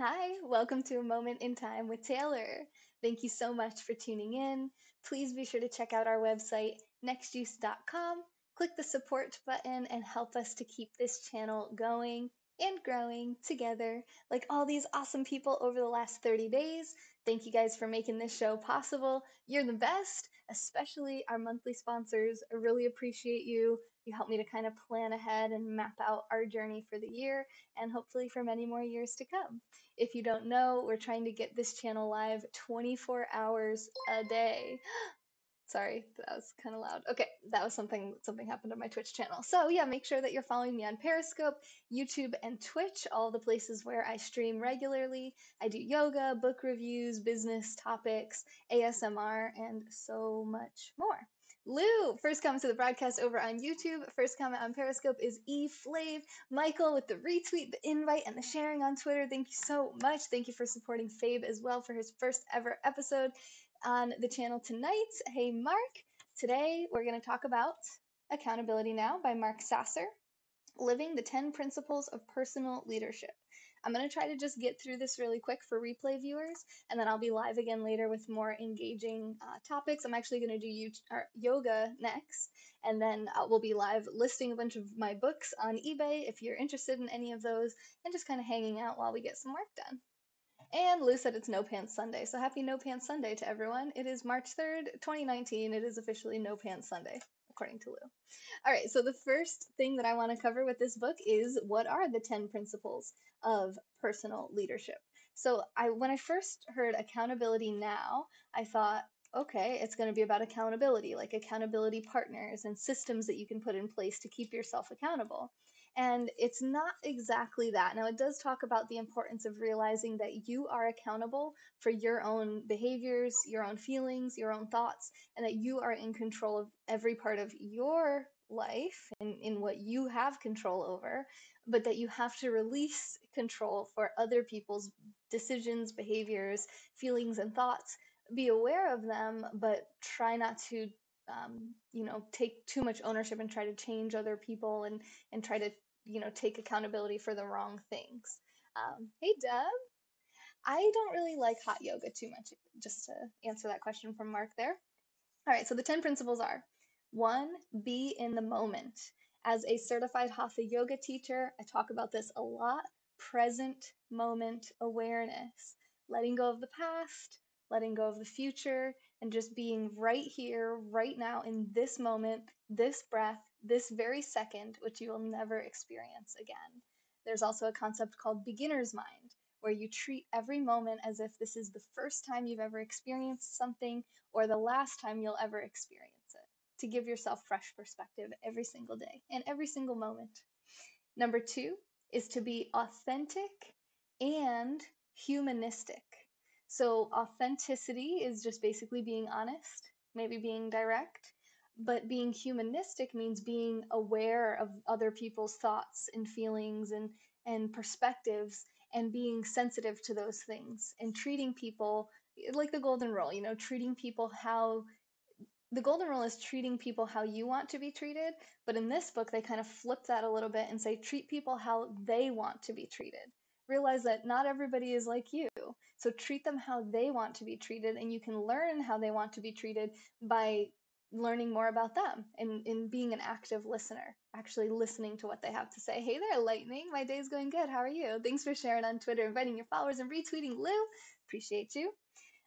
Hi, welcome to A Moment in Time with Taylor. Thank you so much for tuning in. Please be sure to check out our website, nextjuice.com. Click the support button and help us to keep this channel going and growing together like all these awesome people over the last 30 days. Thank you guys for making this show possible. You're the best, especially our monthly sponsors. I really appreciate you. You help me to kind of plan ahead and map out our journey for the year and hopefully for many more years to come. If you don't know, we're trying to get this channel live 24 hours a day. Sorry, that was kind of loud. Okay, that was something happened on my Twitch channel. So yeah, make sure that you're following me on Periscope, YouTube, and Twitch, all the places where I stream regularly. I do yoga, book reviews, business topics, ASMR, and so much more. Lou, first comment to the broadcast over on YouTube. First comment on Periscope is eFlave. Michael with the retweet, the invite, and the sharing on Twitter. Thank you so much. Thank you for supporting Fabe as well for his first ever episode on the channel tonight. Hey, Mark. Today we're going to talk about Accountability Now by Mark Sasscer, Living the 10 Principles of Personal Leadership. I'm going to try to just get through this really quick for replay viewers, and then I'll be live again later with more engaging topics. I'm actually going to do yoga next, and then we'll be live listing a bunch of my books on eBay if you're interested in any of those, and just kind of hanging out while we get some work done. And Lou said it's No Pants Sunday, so happy No Pants Sunday to everyone. It is March 3rd, 2019. It is officially No Pants Sunday, according to Lou. All right, so the first thing that I want to cover with this book is what are the 10 principles of personal leadership? So when I first heard Accountability Now, I thought, okay, it's going to be about accountability, like accountability partners and systems that you can put in place to keep yourself accountable. And it's not exactly that. Now, it does talk about the importance of realizing that you are accountable for your own behaviors, your own feelings, your own thoughts, and that you are in control of every part of your life and in what you have control over, but that you have to release control for other people's decisions, behaviors, feelings, and thoughts. Be aware of them, but try not to take too much ownership and try to change other people and try to, take accountability for the wrong things. Hey, Deb. I don't really like hot yoga too much, just to answer that question from Mark there. All right, so the 10 principles are: one, be in the moment. As a certified hatha yoga teacher, I talk about this a lot. Present moment awareness, letting go of the past, letting go of the future, and just being right here, right now, in this moment, this breath, this very second, which you will never experience again. There's also a concept called beginner's mind, where you treat every moment as if this is the first time you've ever experienced something or the last time you'll ever experience it, to give yourself fresh perspective every single day and every single moment. Number two is to be authentic and humanistic. So, authenticity is just basically being honest, maybe being direct, but being humanistic means being aware of other people's thoughts and feelings and perspectives and being sensitive to those things and treating people like the golden rule, treating people how the golden rule is treating people how you want to be treated. But in this book, they kind of flip that a little bit and say, treat people how they want to be treated. Realize that not everybody is like you. So treat them how they want to be treated. And you can learn how they want to be treated by learning more about them and in being an active listener, actually listening to what they have to say. Hey there, Lightning. My day's going good. How are you? Thanks for sharing on Twitter, inviting your followers, and retweeting Lou. Appreciate you.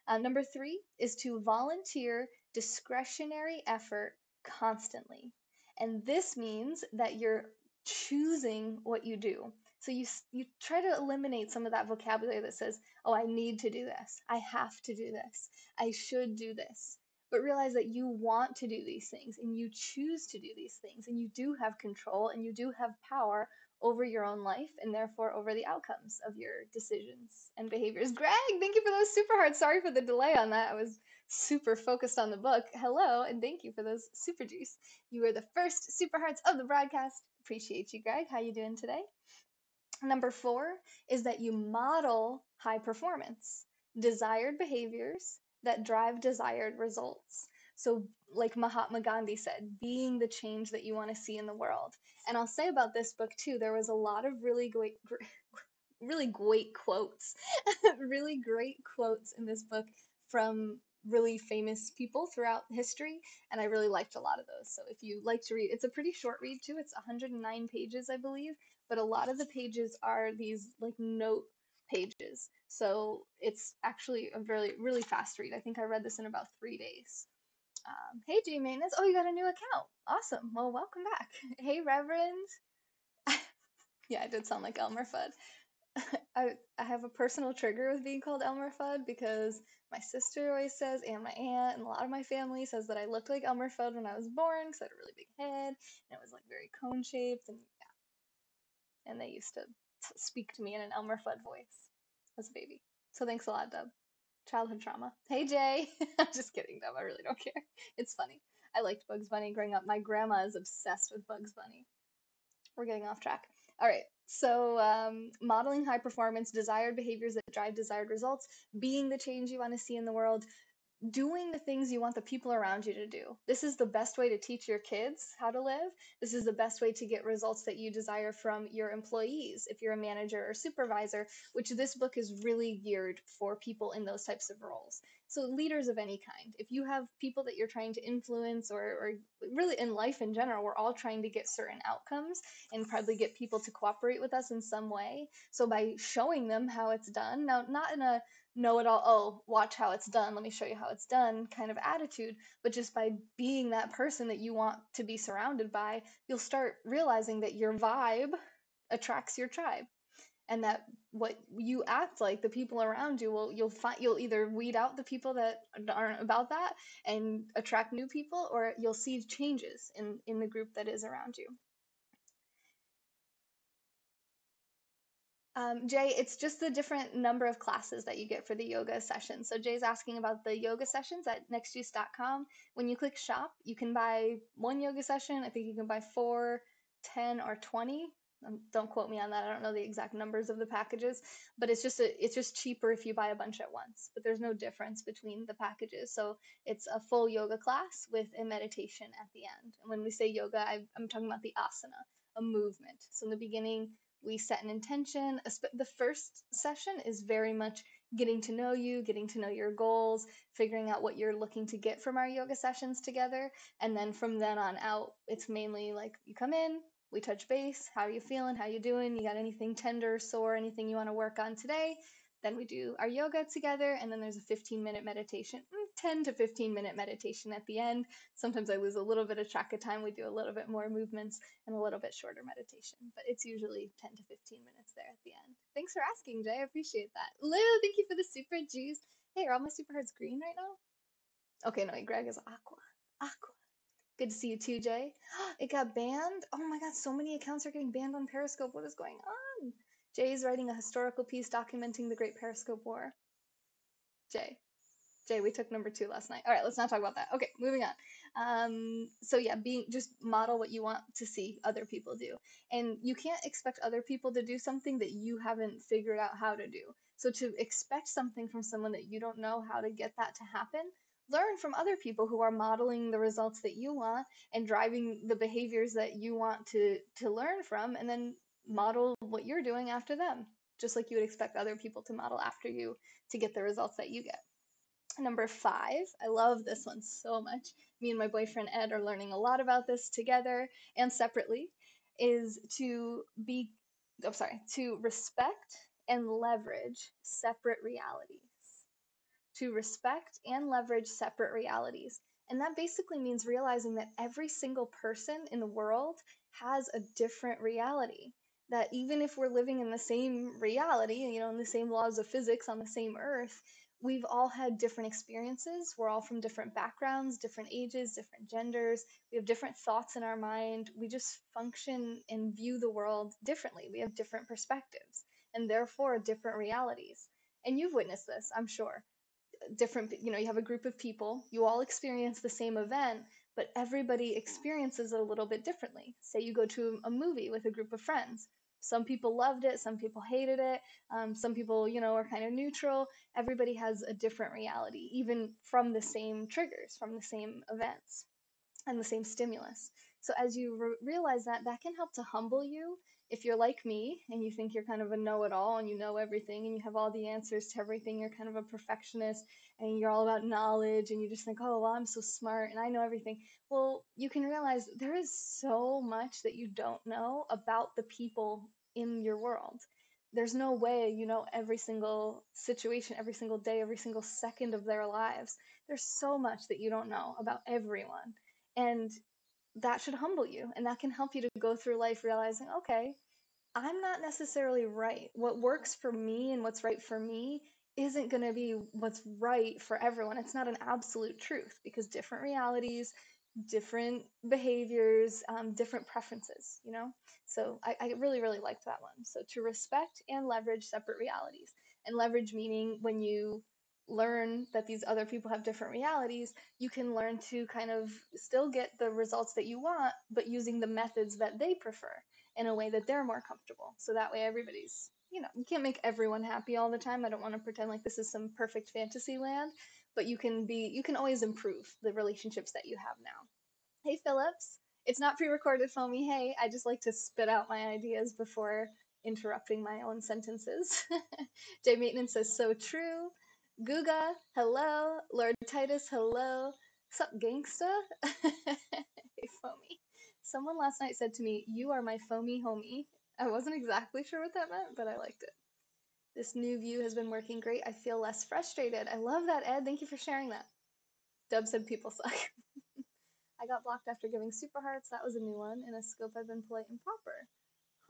Number three is to volunteer discretionary effort constantly. And this means that you're choosing what you do. So you try to eliminate some of that vocabulary that says, oh, I need to do this. I have to do this. I should do this. But realize that you want to do these things and you choose to do these things and you do have control and you do have power over your own life and therefore over the outcomes of your decisions and behaviors. Greg, thank you for those super hearts. Sorry for the delay on that. I was super focused on the book. Hello, and thank you for those super juice. You were the first super hearts of the broadcast. Appreciate you, Greg. How you doing today? Number four is that you model high performance, desired behaviors that drive desired results. So, like Mahatma Gandhi said, being the change that you want to see in the world. And I'll say about this book too, there was a lot of really really great quotes, really great quotes in this book from really famous people throughout history, and I really liked a lot of those. So if you like to read, it's a pretty short read too. It's 109 pages, I believe, but a lot of the pages are these like note pages. So it's actually a really fast read. I think I read this in about 3 days. Hey, G Maintenance. Oh, you got a new account. Awesome. Well, welcome back. Hey, Reverend. Yeah, I did sound like Elmer Fudd. I have a personal trigger with being called Elmer Fudd because my sister always says, and my aunt, and a lot of my family says that I looked like Elmer Fudd when I was born because I had a really big head and it was like very cone shaped, and yeah, and they used to speak to me in an Elmer Fudd voice as a baby. So thanks a lot, Dub. Childhood trauma. Hey, Jay. I'm just kidding, Dub. I really don't care. It's funny. I liked Bugs Bunny growing up. My grandma is obsessed with Bugs Bunny. We're getting off track. All right. So, modeling high performance, desired behaviors that drive desired results, being the change you want to see in the world, doing the things you want the people around you to do. This is the best way to teach your kids how to live. This is the best way to get results that you desire from your employees if you're a manager or supervisor, which this book is really geared for people in those types of roles. So leaders of any kind, if you have people that you're trying to influence, or really in life in general, we're all trying to get certain outcomes and probably get people to cooperate with us in some way. So by showing them how it's done, now not in a know it all, oh, watch how it's done, let me show you how it's done kind of attitude, but just by being that person that you want to be surrounded by, you'll start realizing that your vibe attracts your tribe, and that what you act like, the people around you will, you'll either weed out the people that aren't about that and attract new people, or you'll see changes in the group that is around you. Jay, it's just the different number of classes that you get for the yoga session. So Jay's asking about the yoga sessions at nextjuice.com. When you click shop, you can buy one yoga session. I think you can buy 4, 10, or 20. Don't quote me on that. I don't know the exact numbers of the packages, but it's just cheaper if you buy a bunch at once. But there's no difference between the packages. So it's a full yoga class with a meditation at the end. And when we say yoga, I'm talking about the asana, a movement. So in the beginning, we set an intention. The first session is very much getting to know you, getting to know your goals, figuring out what you're looking to get from our yoga sessions together. And then from then on out, it's mainly like you come in, we touch base. How are you feeling? How you doing? You got anything tender, sore, anything you want to work on today? Then we do our yoga together, and then there's a 15-minute meditation, 10 to 15-minute meditation at the end. Sometimes I lose a little bit of track of time. We do a little bit more movements and a little bit shorter meditation, but it's usually 10 to 15 minutes there at the end. Thanks for asking, Jay. I appreciate that. Lou, thank you for the super juice. Hey, are all my super hearts green right now? Okay, no, Greg is aqua. Aqua. Good to see you too, Jay. It got banned? Oh my god, so many accounts are getting banned on Periscope. What is going on? Jay's writing a historical piece documenting the Great Periscope War. Jay. Jay, we took number 2 last night. All right, let's not talk about that. Okay, moving on. So yeah, just model what you want to see other people do. And you can't expect other people to do something that you haven't figured out how to do. So to expect something from someone that you don't know how to get that to happen, learn from other people who are modeling the results that you want and driving the behaviors that you want to learn from, and then model what you're doing after them, just like you would expect other people to model after you to get the results that you get. Number 5, I love this one so much. Me and my boyfriend Ed are learning a lot about this together and separately, is to respect and leverage separate realities. To respect and leverage separate realities. And that basically means realizing that every single person in the world has a different reality. That even if we're living in the same reality, in the same laws of physics on the same earth, we've all had different experiences. We're all from different backgrounds, different ages, different genders. We have different thoughts in our mind. We just function and view the world differently. We have different perspectives and therefore different realities. And you've witnessed this, I'm sure. You have a group of people, you all experience the same event, but everybody experiences it a little bit differently. Say you go to a movie with a group of friends. Some people loved it, some people hated it, some people, are kind of neutral. Everybody has a different reality, even from the same triggers, from the same events and the same stimulus. So as you realize that, that can help to humble you if you're like me and you think you're kind of a know-it-all and you know everything and you have all the answers to everything, you're kind of a perfectionist and you're all about knowledge and you just think, oh, well, I'm so smart and I know everything. Well, you can realize there is so much that you don't know about the people in your world. There's no way you know every single situation, every single day, every single second of their lives. There's so much that you don't know about everyone. And that should humble you and that can help you to go through life realizing, okay, I'm not necessarily right. What works for me and what's right for me isn't going to be what's right for everyone. It's not an absolute truth because different realities, different behaviors, different preferences, you know? So I really, really liked that one. So to respect and leverage separate realities. And leverage meaning when you learn that these other people have different realities, you can learn to kind of still get the results that you want, but using the methods that they prefer in a way that they're more comfortable. So that way everybody's, you can't make everyone happy all the time. I don't want to pretend like this is some perfect fantasy land, but you can always improve the relationships that you have now. Hey, Phillips. It's not pre-recorded, Foamy. Hey, I just like to spit out my ideas before interrupting my own sentences. J Maintenance says, so true. Guga, hello. Lord Titus, hello. Sup, gangsta? Hey, Foamy. Someone last night said to me, you are my foamy homie. I wasn't exactly sure what that meant, but I liked it. This new view has been working great. I feel less frustrated. I love that, Ed. Thank you for sharing that. Dub said people suck. I got blocked after giving super hearts. That was a new one. In a scope, I've been polite and proper.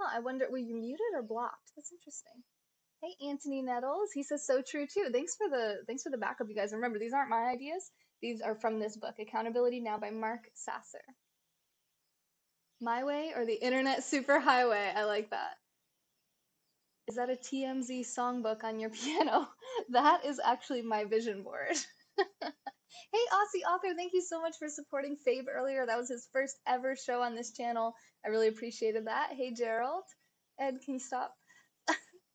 Huh, I wonder, were you muted or blocked? That's interesting. Hey, Anthony Nettles. He says so true too. Thanks for the backup, you guys. Remember, these aren't my ideas. These are from this book, Accountability Now by Mark Sasscer. My way or the internet superhighway? I like that. Is that a TMZ songbook on your piano? That is actually my vision board. Hey, Aussie Author, thank you so much for supporting Fabe earlier. That was his first ever show on this channel. I really appreciated that. Hey, Gerald. Ed, can you stop?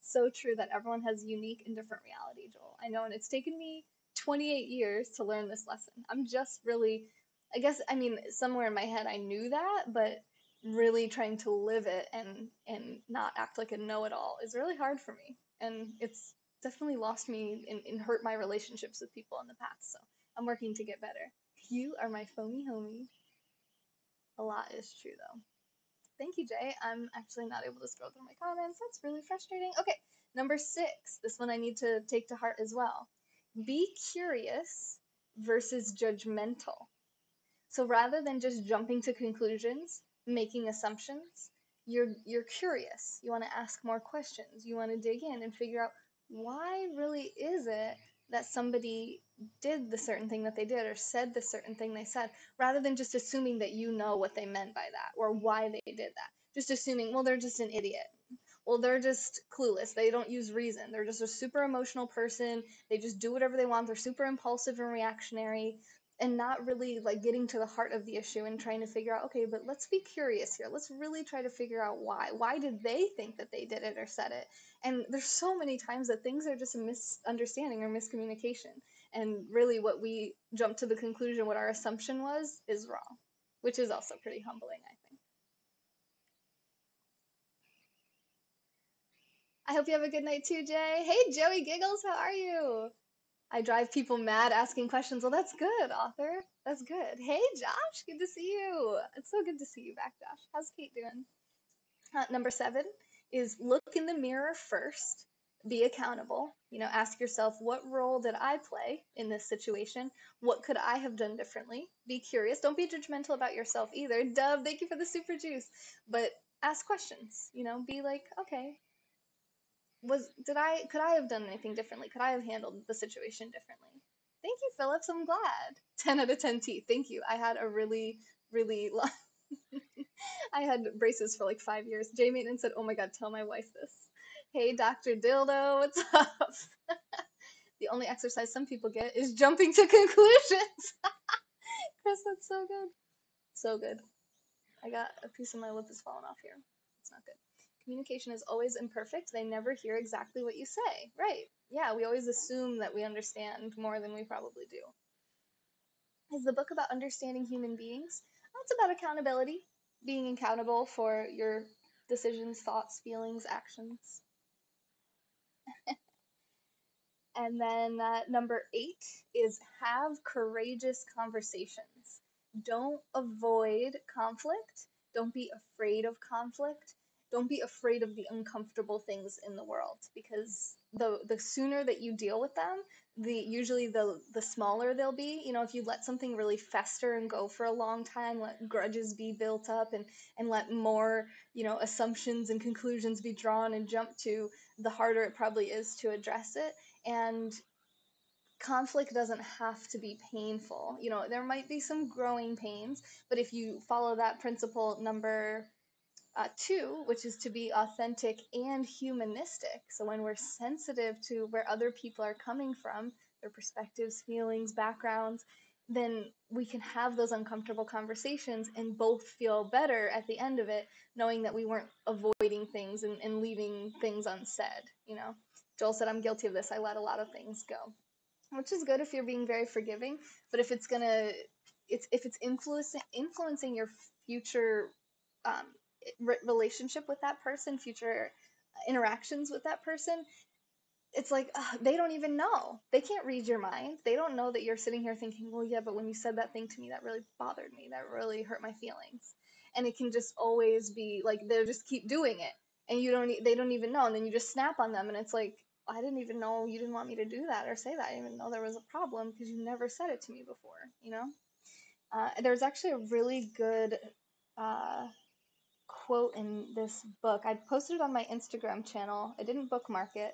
So true that everyone has unique and different reality, Joel. I know, and it's taken me 28 years to learn this lesson. I'm just really, I mean, somewhere in my head I knew that, but really trying to live it and not act like a know-it-all is really hard for me. And it's definitely lost me and hurt my relationships with people in the past. So I'm working to get better. You are my foamy homie. A lot is true though. Thank you, Jay. I'm actually not able to scroll through my comments. That's really frustrating. Okay, number 6. This one I need to take to heart as well. Be curious versus judgmental. So rather than just jumping to conclusions, making assumptions, you're curious. You want to ask more questions. You want to dig in and figure out why really is it that somebody did the certain thing that they did or said the certain thing they said, rather than just assuming that you know what they meant by that or why they did that. Just assuming, well, they're just an idiot. Well, they're just clueless. They don't use reason. They're just a super emotional person. They just do whatever they want. They're super impulsive and reactionary and not really like getting to the heart of the issue and trying to figure out, okay, but let's be curious here. Let's really try to figure out why. Why did they think that they did it or said it? And there's so many times that things are just a misunderstanding or miscommunication. And really what we jump to the conclusion, what our assumption was, is wrong, which is also pretty humbling, I think. I hope you have a good night too, Jay. Hey, Joey Giggles, how are you? I drive people mad asking questions. Well, that's good, author. That's good. Hey, Josh, good to see you. It's so good to see you back, Josh. How's Kate doing? Number 7 is look in the mirror first. Be accountable. Ask yourself, what role did I play in this situation? What could I have done differently? Be curious. Don't be judgmental about yourself either. Dub, thank you for the super juice. But ask questions. Be like, okay, could I have done anything differently? Could I have handled the situation differently? Thank you, Phillips. I'm glad. 10 out of 10 teeth. Thank you. I had a really, really long I had braces for like 5 years. Jay Maintenance said, oh my god, tell my wife this. Hey, Dr. Dildo, what's up? The only exercise some people get is jumping to conclusions. Chris, that's so good. So good. I got a piece of my lip is falling off here. It's not good. Communication is always imperfect. They never hear exactly what you say. Right. Yeah, we always assume that we understand more than we probably do. Is the book about understanding human beings? It's about accountability, being accountable for your decisions, thoughts, feelings, actions. And then number 8 is have courageous conversations. Don't avoid conflict. Don't be afraid of conflict. Don't be afraid of the uncomfortable things in the world, because the sooner that you deal with them, usually the smaller they'll be. You know, if you let something really fester and go for a long time, let grudges be built up, and let more, assumptions and conclusions be drawn and jumped to, the harder it probably is to address it. And conflict doesn't have to be painful. You know, there might be some growing pains, but if you follow that principle number 2, which is to be authentic and humanistic. So when we're sensitive to where other people are coming from, their perspectives, feelings, backgrounds, then we can have those uncomfortable conversations and both feel better at the end of it, knowing that we weren't avoiding things and leaving things unsaid. Joel said, I'm guilty of this. I let a lot of things go, which is good if you're being very forgiving. But if it's influencing your future um, relationship with that person, future interactions with that person, it's like, they don't even know. They can't read your mind. They don't know that you're sitting here thinking, well, yeah, but when you said that thing to me, that really bothered me. That really hurt my feelings. And it can just always be like they'll just keep doing it, and they don't even know. And then you just snap on them, and it's like, I didn't even know you didn't want me to do that or say that. I didn't even know there was a problem because you never said it to me before. There's actually a really good uh, quote in this book. I posted it on my Instagram channel. I didn't bookmark it.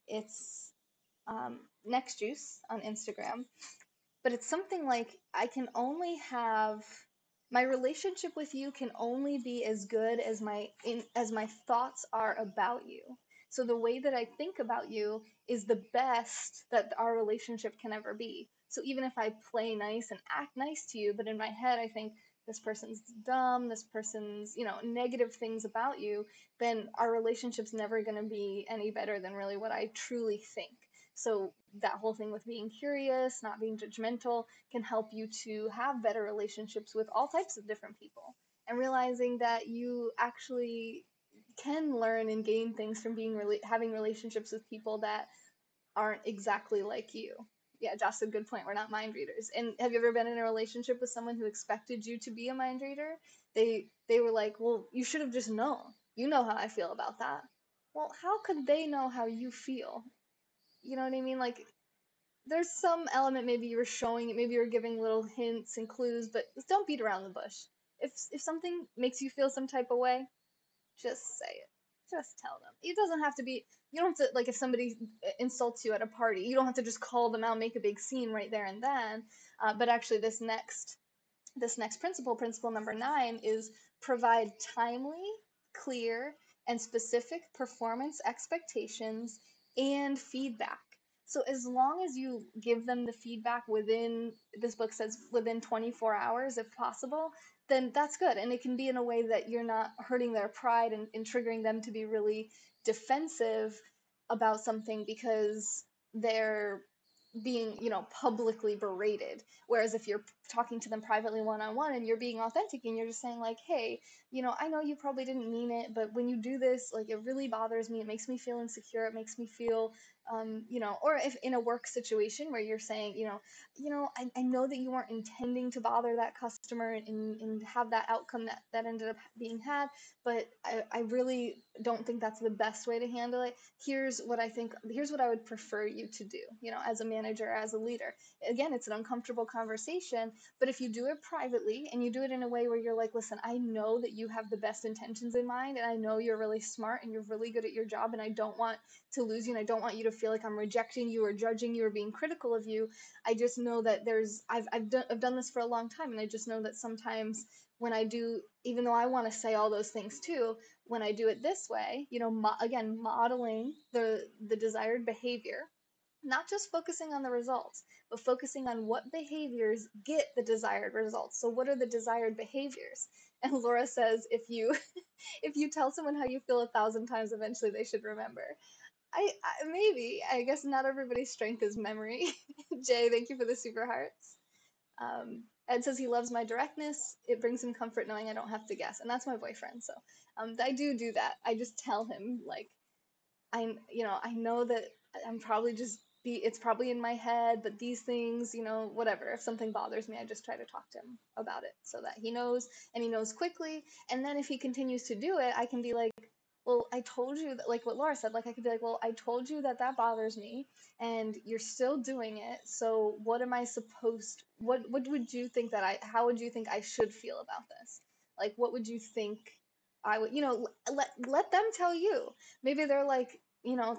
It's Next Juice on Instagram, but it's something like, my relationship with you can only be as good as my thoughts are about you. So the way that I think about you is the best that our relationship can ever be. So even if I play nice and act nice to you, but in my head I think this person's dumb, this person's, negative things about you, then our relationship's never going to be any better than really what I truly think. So that whole thing with being curious, not being judgmental, can help you to have better relationships with all types of different people, and realizing that you actually can learn and gain things from having relationships with people that aren't exactly like you. Yeah, Josh, a good point. We're not mind readers. And have you ever been in a relationship with someone who expected you to be a mind reader? They were like, well, you should have just known. You know how I feel about that. Well, how could they know how you feel? You know what I mean? Like, there's some element, maybe you were showing it, maybe you were giving little hints and clues, but just don't beat around the bush. If something makes you feel some type of way, just say it. Just tell them. It doesn't have to be, you don't have to, like, if somebody insults you at a party, you don't have to just call them out, make a big scene right there and then. But actually, this next principle number 9, is provide timely, clear, and specific performance expectations and feedback. So as long as you give them the feedback within, this book says within 24 hours if possible, then that's good. And it can be in a way that you're not hurting their pride and triggering them to be really defensive about something because they're being, publicly berated. Whereas if you're talking to them privately one-on-one and you're being authentic and you're just saying like, hey, I know you probably didn't mean it, but when you do this, like, it really bothers me. It makes me feel insecure. It makes me feel, or if in a work situation where you're saying, I know that you weren't intending to bother that customer and have that outcome that ended up being had, but I really don't think that's the best way to handle it. Here's what I would prefer you to do, as a manager, as a leader. Again, it's an uncomfortable conversation, but if you do it privately and you do it in a way where you're like, listen, I know that you have the best intentions in mind, and I know you're really smart and you're really good at your job, and I don't want to lose you, and I don't want you to feel like I'm rejecting you or judging you or being critical of you. I just know that I've done this for a long time, and I just know that sometimes when I do, even though I want to say all those things too, when I do it this way, again, modeling the desired behavior, not just focusing on the results, but focusing on what behaviors get the desired results. So what are the desired behaviors? And Laura says, if you tell someone how you feel 1,000 times, eventually they should remember. Maybe. I guess not everybody's strength is memory. Jay, thank you for the super hearts. Ed says he loves my directness. It brings him comfort knowing I don't have to guess. And that's my boyfriend. So I do that. I just tell him, like, I know that I'm probably just it's probably in my head, but these things, whatever. If something bothers me, I just try to talk to him about it so that he knows, and he knows quickly. And then if he continues to do it, I can be like, well, I told you that, like what Laura said, like I could be like, well, I told you that that bothers me, and you're still doing it. So what am I supposed? What would you think that How would you think I should feel about this? Like, what would you think I would? Let them tell you. Maybe they're like,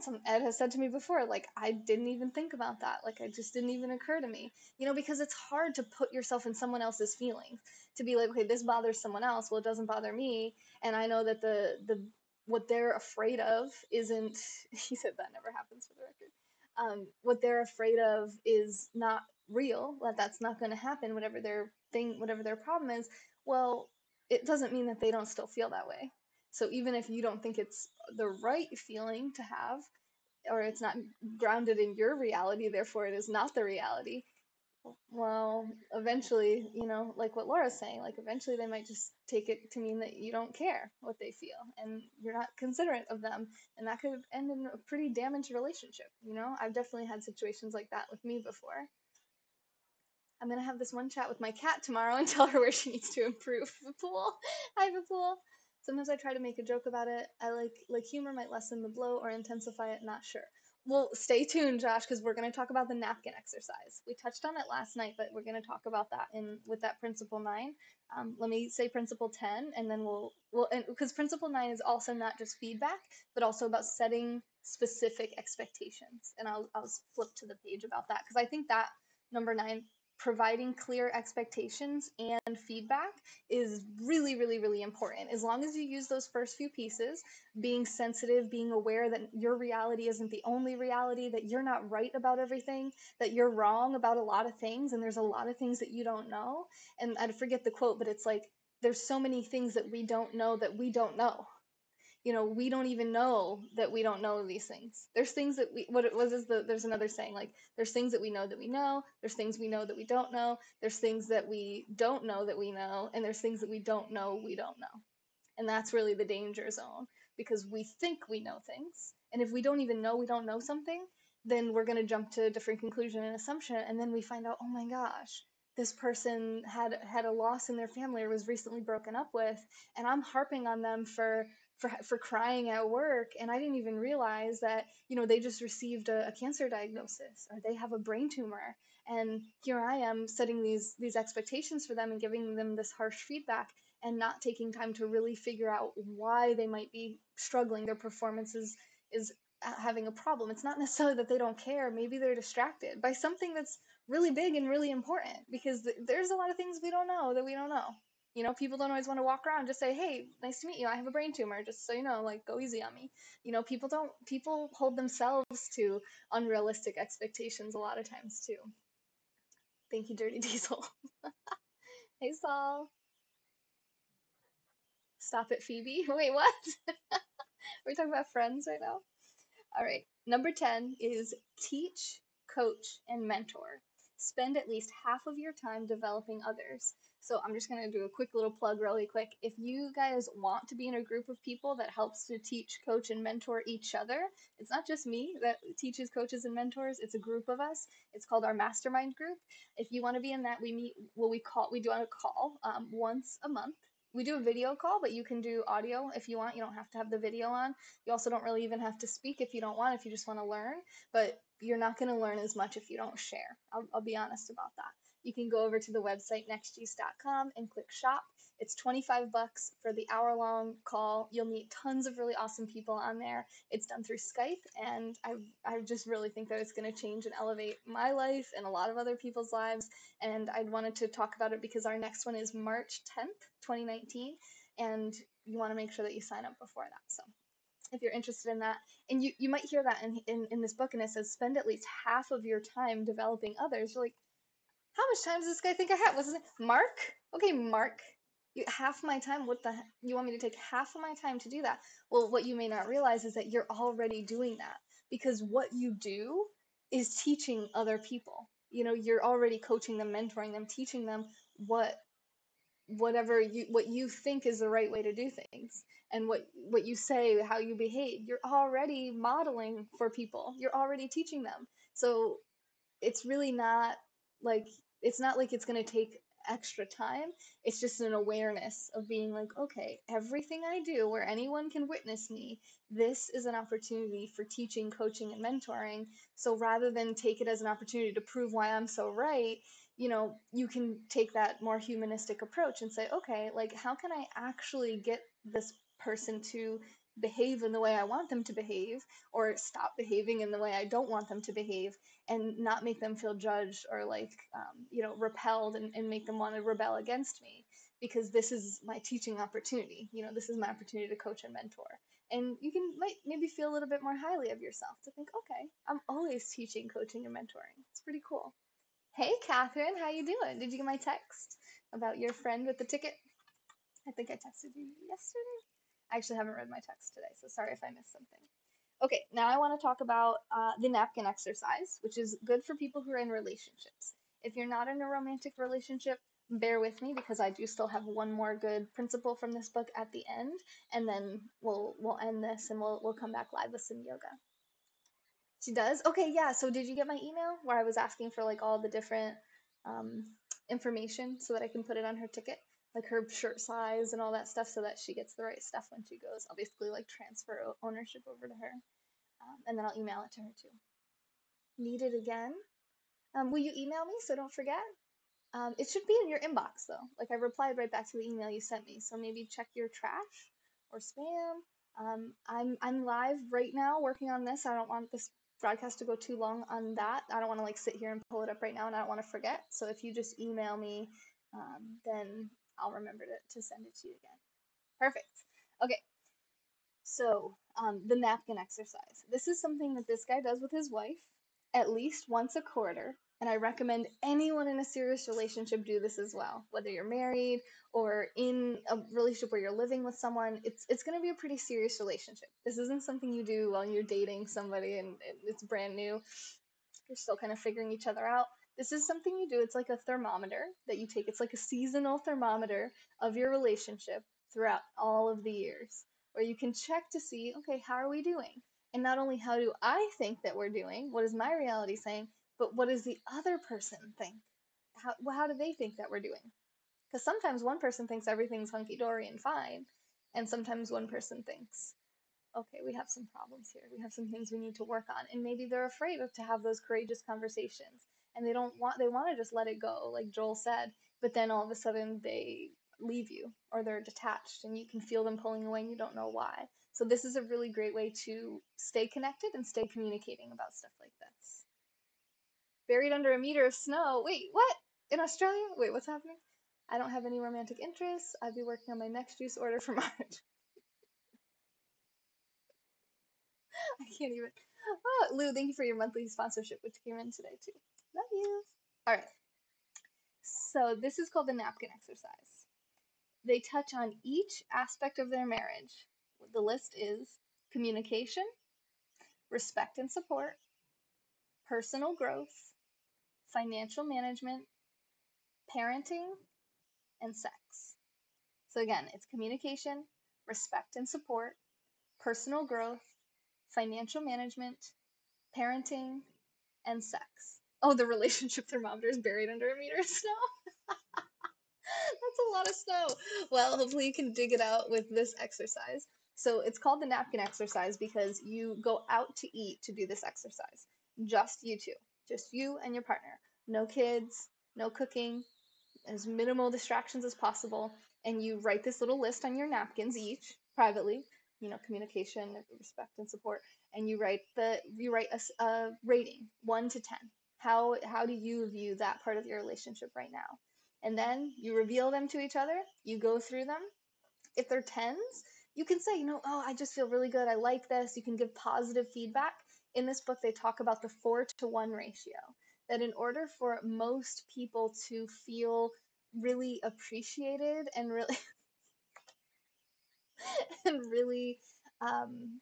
some Ed has said to me before, like, I didn't even think about that. Like, it just didn't even occur to me. Because it's hard to put yourself in someone else's feelings. To be like, okay, this bothers someone else. Well, it doesn't bother me. And I know that the what they're afraid of isn't, he said that never happens for the record. What they're afraid of is not real, that's not going to happen, whatever their problem is. Well, it doesn't mean that they don't still feel that way. So even if you don't think it's the right feeling to have, or it's not grounded in your reality, therefore it is not the reality, well, eventually, like what Laura's saying, like eventually they might just take it to mean that you don't care what they feel and you're not considerate of them. And that could end in a pretty damaged relationship. I've definitely had situations like that with me before. I'm gonna have this one chat with my cat tomorrow and tell her where she needs to improve. The pool. I have a pool. Sometimes I try to make a joke about it. I like humor might lessen the blow or intensify it, not sure. Well, stay tuned, Josh, because we're going to talk about the napkin exercise. We touched on it last night, but we're going to talk about that with that principle 9. Let me say principle 10, and then because principle 9 is also not just feedback, but also about setting specific expectations. And I'll flip to the page about that because I think that number 9, providing clear expectations and feedback, is really, really, really important. As long as you use those first few pieces, being sensitive, being aware that your reality isn't the only reality, that you're not right about everything, that you're wrong about a lot of things, and there's a lot of things that you don't know. And I forget the quote, but it's like, there's so many things that we don't know that we don't know. We don't even know that we don't know these things. There's things that what it was is there's another saying, like, there's things that we know, there's things we know that we don't know, there's things that we don't know that we know, and there's things that we don't know we don't know. And that's really the danger zone, because we think we know things. And if we don't even know we don't know something, then we're going to jump to a different conclusion and assumption. And then we find out, oh my gosh, this person had a loss in their family or was recently broken up with, and I'm harping on them for crying at work, and I didn't even realize that they just received a cancer diagnosis, or they have a brain tumor, and here I am setting these expectations for them and giving them this harsh feedback, and not taking time to really figure out why they might be struggling. Their performance is having a problem. It's not necessarily that they don't care. Maybe they're distracted by something that's really big and really important, because there's a lot of things we don't know that we don't know. People don't always want to walk around and just say, hey, nice to meet you, I have a brain tumor, just so you know, like, go easy on me. People hold themselves to unrealistic expectations a lot of times too. Thank you, Dirty Diesel. Hey, Saul. Stop it, Phoebe. Wait, what? Are we talking about friends right now? All right. Number 10 is teach, coach, and mentor. Spend at least half of your time developing others. So I'm just going to do a quick little plug really quick. If you guys want to be in a group of people that helps to teach, coach, and mentor each other, it's not just me that teaches, coaches, and mentors. It's a group of us. It's called our mastermind group. If you want to be in that, we meet, we do on a call once a month. We do a video call, but you can do audio if you want. You don't have to have the video on. You also don't really even have to speak if you don't want, if you just want to learn, but you're not going to learn as much if you don't share. I'll be honest about that. You can go over to the website nextjuice.com and click shop. It's $25 for the hour-long call. You'll meet tons of really awesome people on there. It's done through Skype, and I just really think that it's going to change and elevate my life and a lot of other people's lives. And I wanted to talk about it because our next one is March 10th, 2019, and you want to make sure that you sign up before that. So if you're interested in that, and you might hear that in this book, and it says spend at least half of your time developing others. You're like, how much time does this guy think I have? What's his name? Mark? Okay, Mark. Half my time? You want me to take half of my time to do that? Well, what you may not realize is that you're already doing that, because what you do is teaching other people. you're already coaching them, mentoring them, teaching them what what you think is the right way to do things, and what you say, how you behave. You're already modeling for people. You're already teaching them. So it's really not like it's not like it's going to take extra time. It's just an awareness of being like, okay, everything I do where anyone can witness me, this is an opportunity for teaching, coaching, and mentoring. So rather than take it as an opportunity to prove why I'm so right, you can take that more humanistic approach and say, okay, like, how can I actually get this person to behave in the way I want them to behave, or stop behaving in the way I don't want them to behave, and not make them feel judged or like repelled, and make them want to rebel against me, because this is my teaching opportunity. This is my opportunity to coach and mentor. And you can might maybe feel a little bit more highly of yourself to think, okay, I'm always teaching, coaching, and mentoring. It's pretty cool. Hey, Catherine, how you doing? Did you get my text about your friend with the ticket? I think I texted you yesterday. I actually haven't read my text today, so sorry if I missed something. Okay, now I want to talk about the napkin exercise, which is good for people who are in relationships. If you're not in a romantic relationship, bear with me, because I do still have one more good principle from this book at the end, and then we'll end this, and we'll come back live with some yoga. She does? Okay, yeah. So did you get my email where I was asking for like all the different um, information so that I can put it on her ticket? Like her shirt size and all that stuff, so that she gets the right stuff when she goes. I'll basically like transfer ownership over to her. And then I'll email it to her too. Need it again? Will you email me so don't forget? It should be in your inbox though. Like I replied right back to the email you sent me, so maybe check your trash or spam. I'm live right now working on this. I don't want this broadcast to go too long on that. I don't want to like sit here and pull it up right now, and I don't want to forget. So if you just email me, then I'll remember to send it to you again. Perfect. Okay, so, the napkin exercise. This is something that this guy does with his wife at least once a quarter, and I recommend anyone in a serious relationship do this as well. Whether you're married or in a relationship where you're living with someone, it's going to be a pretty serious relationship. This isn't something you do while you're dating somebody and it's brand new. You're still kind of figuring each other out. This is something you do. It's like a thermometer that you take. It's like a seasonal thermometer of your relationship throughout all of the years, where you can check to see, okay, how are we doing? And not only how do I think that we're doing, what is my reality saying, but what does the other person think? How do they think that we're doing? Because sometimes one person thinks everything's hunky dory and fine, and sometimes one person thinks, okay, we have some problems here. We have some things we need to work on. And maybe they're afraid to have those courageous conversations. And they want to just let it go, like Joel said, but then all of a sudden they leave you, or they're detached, and you can feel them pulling away and you don't know why. So this is a really great way to stay connected and stay communicating about stuff like this. Buried under a meter of snow. Wait, what? In Australia? Wait, what's happening? I don't have any romantic interests. I'd be working on my next juice order for March. I can't even. Oh, Lou, thank you for your monthly sponsorship, which came in today too. Love you. All right. So this is called the napkin exercise. They touch on each aspect of their marriage. The list is communication, respect and support, personal growth, financial management, parenting, and sex. So again, it's communication, respect and support, personal growth, financial management, parenting, and sex. Oh, the relationship thermometer is buried under a meter of snow. That's a lot of snow. Well, hopefully you can dig it out with this exercise. So it's called the napkin exercise because you go out to eat to do this exercise. Just you two, just you and your partner. No kids, no cooking, as minimal distractions as possible. And you write this little list on your napkins each privately, communication, respect, and support. And you write a rating, 1 to 10. How do you view that part of your relationship right now? And then you reveal them to each other. You go through them. If they're tens, you can say, oh, I just feel really good. I like this. You can give positive feedback. In this book, they talk about the 4-to-1 ratio, that in order for most people to feel really appreciated and really and really um,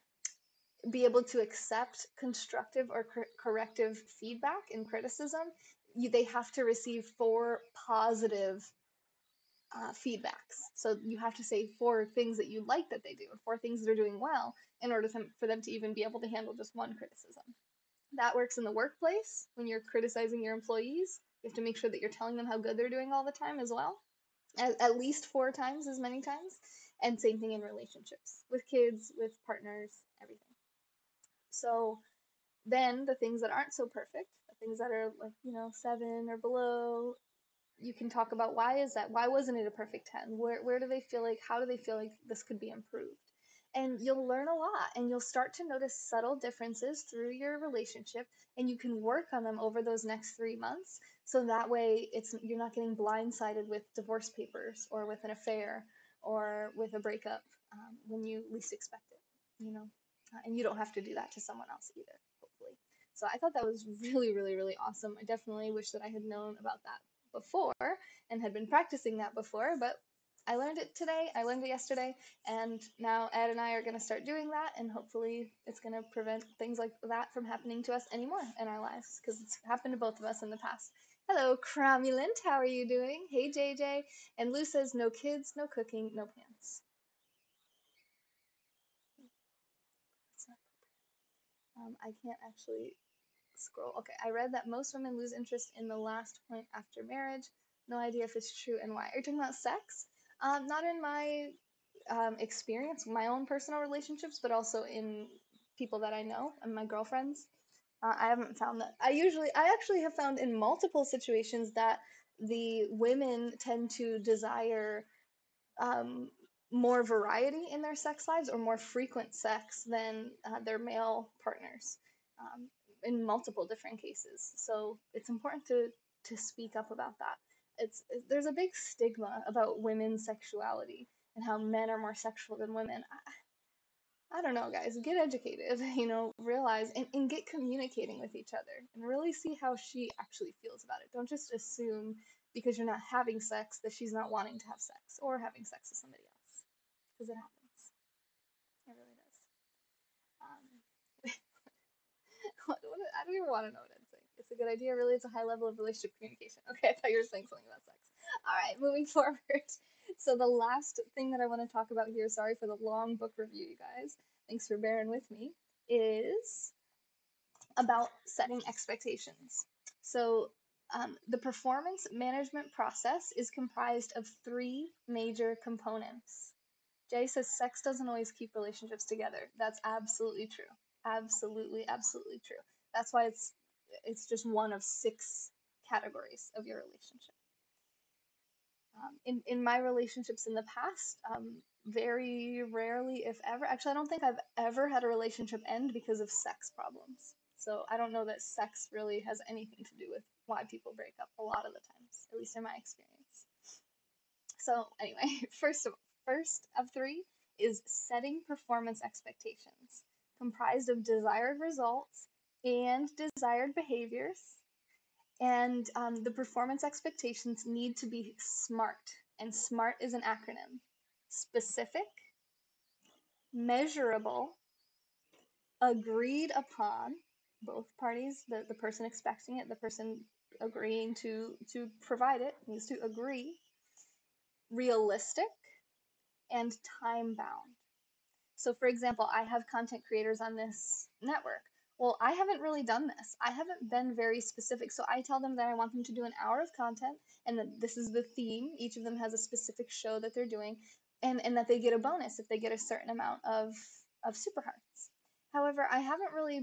be able to accept constructive or corrective feedback and criticism, they have to receive 4 positive feedbacks. So you have to say 4 things that you like that they do, 4 things that are doing well, in order for them to even be able to handle just one criticism. That works in the workplace when you're criticizing your employees. You have to make sure that you're telling them how good they're doing all the time as well, at least 4 times as many times. And same thing in relationships with kids, with partners, everything. So then the things that aren't so perfect, the things that are like, 7 or below, you can talk about why is that? Why wasn't it a perfect 10? Where do they feel like, how do they feel like this could be improved? And you'll learn a lot, and you'll start to notice subtle differences through your relationship, and you can work on them over those next 3 months. So that way you're not getting blindsided with divorce papers or with an affair or with a breakup when you least expect it. And you don't have to do that to someone else either, hopefully. So I thought that was really, really, really awesome. I definitely wish that I had known about that before and had been practicing that before, but I learned it today, I learned it yesterday, and now Ed and I are going to start doing that, and hopefully it's going to prevent things like that from happening to us anymore in our lives, because it's happened to both of us in the past. Hello, Cromulent, how are you doing? Hey, JJ. And Lou says, no kids, no cooking, no pants. I can't actually scroll. Okay, I read that most women lose interest in the last point after marriage. No idea if it's true and why. Are you talking about sex? Not in my experience, my own personal relationships, but also in people that I know and my girlfriends. I haven't found that. I actually have found in multiple situations that the women tend to desire um, more variety in their sex lives or more frequent sex than their male partners in multiple different cases. So it's important to speak up about that. There's a big stigma about women's sexuality and how men are more sexual than women. I don't know, guys. Get educated, realize and get communicating with each other and really see how she actually feels about it. Don't just assume because you're not having sex that she's not wanting to have sex or having sex with somebody else, because it happens. It really does. Um, I don't even want to know what I'm saying. It's a good idea. Really, it's a high level of relationship communication. Okay, I thought you were saying something about sex. All right, moving forward. So the last thing that I want to talk about here, sorry for the long book review, you guys. Thanks for bearing with me, is about setting expectations. So the performance management process is comprised of 3 major components. Jay says sex doesn't always keep relationships together. That's absolutely true. Absolutely, absolutely true. That's why it's just one of 6 categories of your relationship. In my relationships in the past, very rarely, if ever, actually, I don't think I've ever had a relationship end because of sex problems. So I don't know that sex really has anything to do with why people break up a lot of the times, at least in my experience. So anyway, first of 3 is setting performance expectations, comprised of desired results and desired behaviors. And the performance expectations need to be SMART, and SMART is an acronym: specific, measurable, agreed upon, both parties, the person expecting it, the person agreeing to provide it, needs to agree, realistic, and time bound. So, for example, I have content creators on this network. Well, I haven't really done this. I haven't been very specific. So I tell them that I want them to do an hour of content and that this is the theme. Each of them has a specific show that they're doing, and that they get a bonus if they get a certain amount of super hearts. However, I haven't really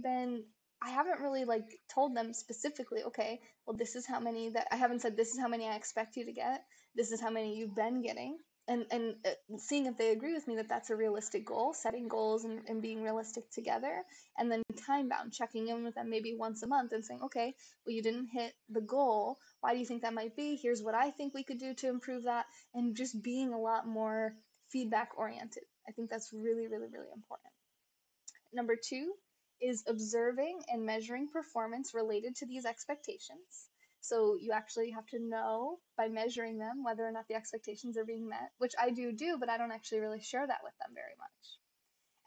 like told them specifically, okay, well, this is how many that I haven't said, this is how many I expect you to get. This is how many you've been getting. And seeing if they agree with me that that's a realistic goal, setting goals and being realistic together, and then time bound, checking in with them maybe once a month and saying, okay, well, you didn't hit the goal. Why do you think that might be? Here's what I think we could do to improve that, and just being a lot more feedback oriented. I think that's really, really, really important. Number 2 is observing and measuring performance related to these expectations. So you actually have to know by measuring them whether or not the expectations are being met, which I do, but I don't actually really share that with them very much.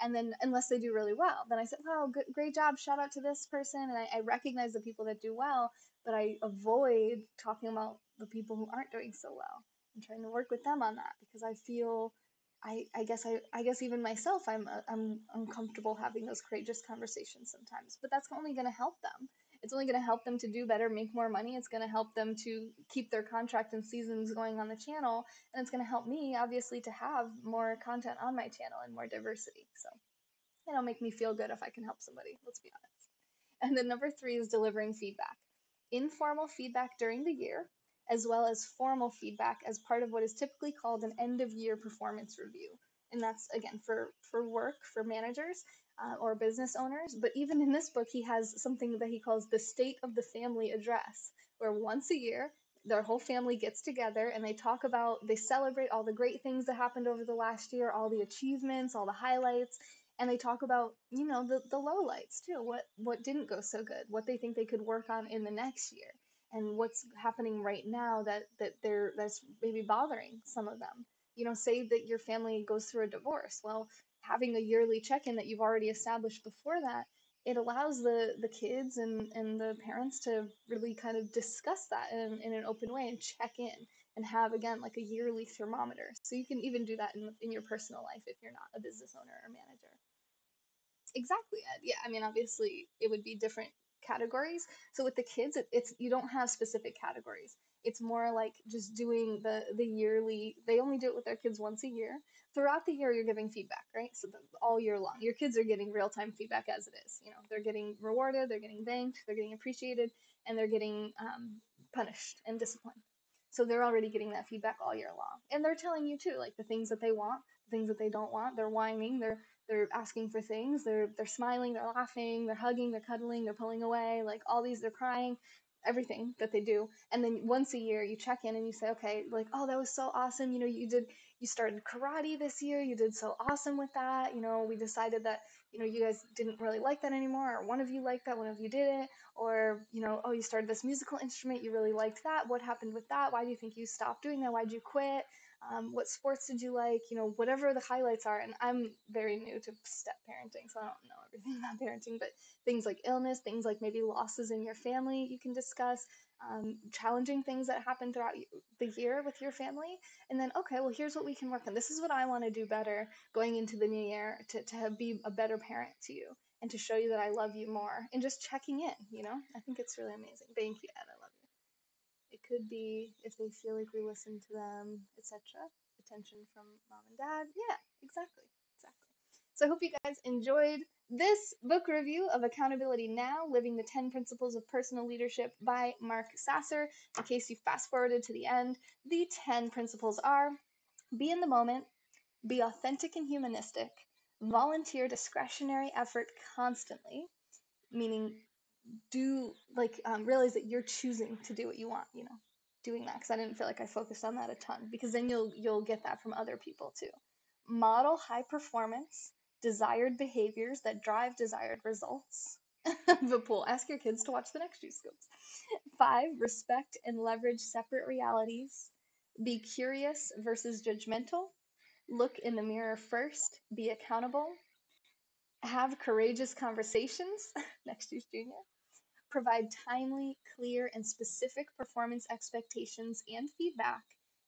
And then unless they do really well, then I said, wow, good, great job, shout out to this person. And I recognize the people that do well, but I avoid talking about the people who aren't doing so well and trying to work with them on that because I feel I guess even myself I'm uncomfortable having those courageous conversations sometimes, but that's only going to help them. It's only going to help them to do better, make more money. It's going to help them to keep their contract and seasons going on the channel, and it's going to help me obviously to have more content on my channel and more diversity. So it'll make me feel good if I can help somebody, let's be honest. And then number three is delivering feedback. Informal feedback during the year, as well as formal feedback as part of what is typically called an end of year performance review. And that's again for work, for managers or business owners. But even in this book, he has something that he calls the State of the Family Address, where once a year, their whole family gets together and they celebrate all the great things that happened over the last year, all the achievements, all the highlights, and they talk about the lowlights too, what didn't go so good, what they think they could work on in the next year, and what's happening right now that's maybe bothering some of them. Say that your family goes through a divorce. Well, having a yearly check-in that you've already established before that, it allows the kids and the parents to really kind of discuss that in an open way and check in and have again like a yearly thermometer. So you can even do that in your personal life if you're not a business owner or manager. Exactly, Ed. Yeah, I mean, obviously, it would be different categories. So with the kids, it's you don't have specific categories. It's more like just doing the yearly. They only do it with their kids once a year. Throughout the year, you're giving feedback, right? So all year long, your kids are getting real time feedback as it is. They're getting rewarded, they're getting thanked, they're getting appreciated, and they're getting punished and disciplined. So they're already getting that feedback all year long, and they're telling you too, like the things that they want, the things that they don't want. They're whining, they're asking for things, they're smiling, they're laughing, they're hugging, they're cuddling, they're pulling away, like all these, they're crying, everything that they do. And then once a year you check in and you say, okay, like, oh, that was so awesome, you started karate this year, you did so awesome with that. We decided that you guys didn't really like that anymore, or one of you liked that, one of you didn't. Or oh, you started this musical instrument, you really liked that, what happened with that, why do you think you stopped doing that, why'd you quit? What sports did you like? Whatever the highlights are. And I'm very new to step parenting, so I don't know everything about parenting, but things like illness, things like maybe losses in your family, you can discuss, challenging things that happen throughout the year with your family. And then, okay, well, here's what we can work on. This is what I want to do better going into the new year to be a better parent to you and to show you that I love you more and just checking in. I think it's really amazing. Thank you, Ed. I love you. It could be if they feel like we listen to them, etc. Attention from mom and dad. Yeah, exactly. Exactly. So I hope you guys enjoyed this book review of Accountability Now, Living the 10 Principles of Personal Leadership by Mark Sasscer. In case you fast forwarded to the end, the 10 principles are: be in the moment, be authentic and humanistic, volunteer discretionary effort constantly, meaning realize that you're choosing to do what you want, doing that, because I didn't feel like I focused on that a ton, because then you'll get that from other people too. Model high performance, desired behaviors that drive desired results. The pool. Ask your kids to watch the next few scopes. 5, respect and leverage separate realities. Be curious versus judgmental. Look in the mirror first. Be accountable. Have courageous conversations. Next year's junior. Provide timely, clear, and specific performance expectations and feedback,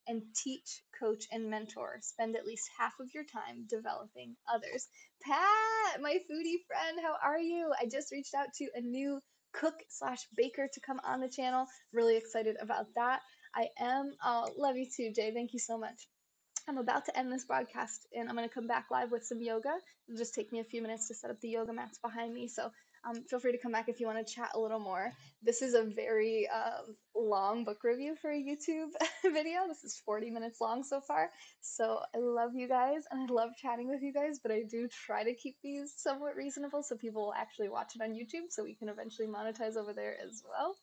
and teach, coach, and mentor. Spend at least half of your time developing others. Pat, my foodie friend, how are you? I just reached out to a new cook/baker to come on the channel. Really excited about that. I am. Oh, love you too, Jay. Thank you so much. I'm about to end this broadcast and I'm going to come back live with some yoga. It'll just take me a few minutes to set up the yoga mats behind me. So feel free to come back if you want to chat a little more. This is a very long book review for a YouTube video. This is 40 minutes long so far. So I love you guys and I love chatting with you guys, but I do try to keep these somewhat reasonable so people will actually watch it on YouTube so we can eventually monetize over there as well.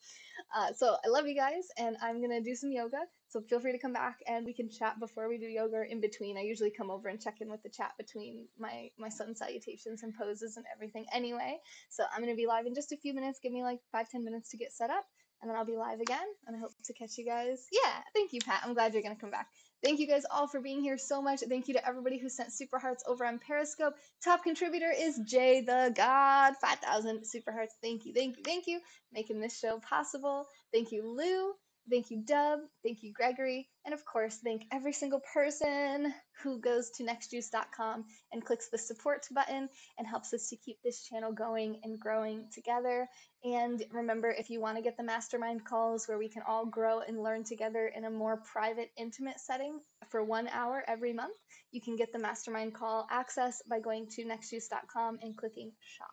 So I love you guys, and I'm gonna do some yoga. So feel free to come back, and we can chat before we do yoga or in between. I usually come over and check in with the chat between my sun salutations and poses and everything. Anyway, so I'm gonna be live in just a few minutes. Give me like 5-10 minutes to get set up. and then I'll be live again, and I hope to catch you guys. Yeah, thank you, Pat. I'm glad you're going to come back. Thank you guys all for being here so much. Thank you to everybody who sent super hearts over on Periscope. Top contributor is Jay the God. 5,000 super hearts. Thank you, thank you, thank you. Making this show possible. Thank you, Lou. Thank you, Dub. Thank you, Gregory. And of course, thank every single person who goes to nextjuice.com and clicks the support button and helps us to keep this channel going and growing together. And remember, if you want to get the mastermind calls where we can all grow and learn together in a more private, intimate setting for 1 hour every month, you can get the mastermind call access by going to nextjuice.com and clicking shop.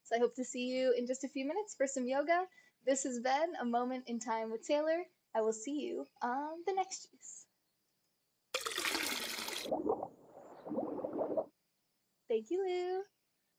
So I hope to see you in just a few minutes for some yoga. This has been A Moment in Time with Taylor. I will see you on the next juice. Thank you, Lou.